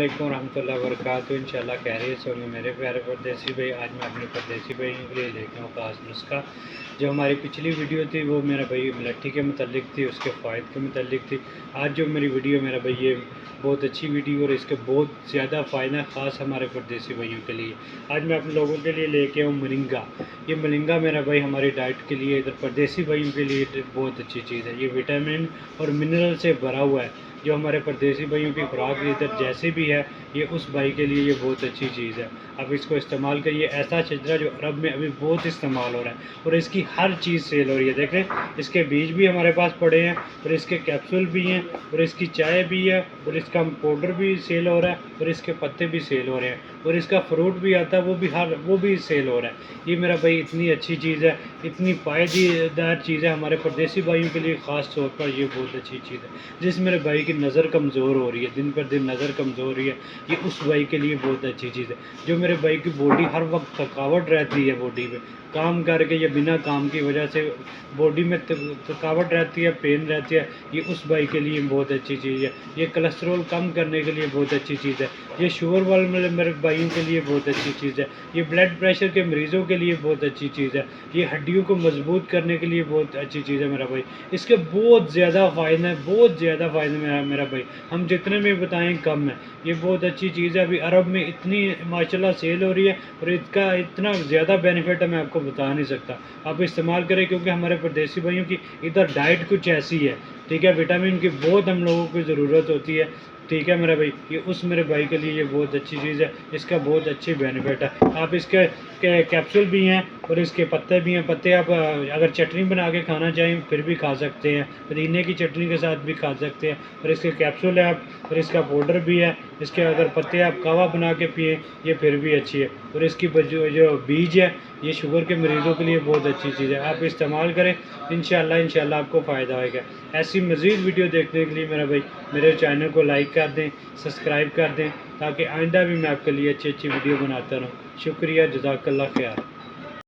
अस्सलामुअलैकुम रहमतुल्लाहि व बरकातहू। इंशाल्लाह खैरियत से होंगे मेरे प्यारे परदेसी भाई। आज मैं अपने परदेसी भाइयों के लिए लेके हूँ ख़ास नुस्खा। जो हमारी पिछली वीडियो थी वो मेरा भाई मलट्ठी के मतलब थी, उसके फ़ायदे के मतलब थी। आज जो मेरी वीडियो मेरा भाई ये बहुत अच्छी वीडियो और इसके बहुत ज़्यादा फ़ायदा ख़ास हमारे परदेसी भाइयों के लिए। आज मैं आप लोगों के लिए लेके आऊँ मलिंगा। ये मलिंगा मेरा भाई हमारी डाइट के लिए, इधर परदेसी भाइयों के लिए बहुत अच्छी चीज़ है। ये विटामिन और मिनरल से भरा हुआ है। जो हमारे परदेसी भाइयों की खुराक इधर जैसे भी है, ये उस भाई के लिए ये बहुत अच्छी चीज़ है। अब इसको इस्तेमाल करिए। ऐसा शजरा जो अरब में अभी बहुत इस्तेमाल हो रहा है और इसकी हर चीज़ सेल हो रही है। देखें, इसके बीज भी हमारे पास पड़े हैं और इसके कैप्सूल भी हैं और इसकी चाय भी है और इसका पाउडर भी सेल हो रहा है और इसके पत्ते भी सेल हो रहे हैं और इसका फ्रूट भी आता है, वो भी सेल हो रहा है। ये मेरा भाई इतनी अच्छी चीज़ है, इतनी पायदार चीज़ है हमारे परदेसी भाइयों के लिए ख़ास तौर पर। ये बहुत अच्छी चीज़ है। जिस मेरे भाई की नज़र कमज़ोर हो रही है, दिन पर दिन नज़र कमज़ोर हो रही है, ये उस भाई के लिए बहुत अच्छी चीज़ है। जो मेरे भाई की बॉडी हर वक्त थकावट रहती है, बॉडी में काम करके या बिना काम की वजह से बॉडी में थकावट रहती है, पेन रहती है, ये उस भाई के लिए बहुत अच्छी चीज़ है। ये कोलेस्ट्रॉल कम करने के लिए बहुत अच्छी चीज़ है। ये शुगर वाले मेरे भाइयों के लिए बहुत अच्छी चीज़ है। ये ब्लड प्रेशर के मरीज़ों के लिए बहुत अच्छी चीज़ है। ये हड्डियों को मजबूत करने के लिए बहुत अच्छी चीज़ है मेरा भाई। इसके बहुत ज़्यादा फ़ायदे हैं, बहुत ज़्यादा फ़ायदे में मेरा भाई, हम जितने में बताएं कम है। ये बहुत अच्छी चीज़ है। अभी अरब में इतनी माशाल्लाह सेल हो रही है और इसका इतना ज़्यादा बेनिफिट है, मैं आपको बता नहीं सकता। आप इस्तेमाल करें क्योंकि हमारे परदेसी भाइयों की इधर डाइट कुछ ऐसी है, ठीक है। विटामिन की बहुत हम लोगों को ज़रूरत होती है, ठीक है मेरा भाई। ये उस मेरे भाई के लिए ये बहुत अच्छी चीज़ है, इसका बहुत अच्छी बेनिफिट है। आप इसके कैप्सूल भी हैं और इसके पत्ते भी हैं। पत्ते आप अगर चटनी बना के खाना चाहें फिर भी खा सकते हैं, पुदीने की चटनी के साथ भी खा सकते हैं। और इसके कैप्सूल है आप, और इसका पाउडर भी है। इसके अगर पत्ते आप कावा बना के पिए ये फिर भी अच्छी है। और इसकी जो बीज है ये शुगर के मरीज़ों के लिए बहुत अच्छी चीज़ है। आप इस्तेमाल करें, इंशाल्लाह आपको फ़ायदा होगा। ऐसी मज़ीद वीडियो देखने के लिए मेरा भाई मेरे चैनल को लाइक कर दें, सब्सक्राइब कर दें, ताकि आइंदा भी मैं आपके लिए अच्छी अच्छी वीडियो बनाता रहूँ। शुक्रिया, जज़ाकल्लाह खैर।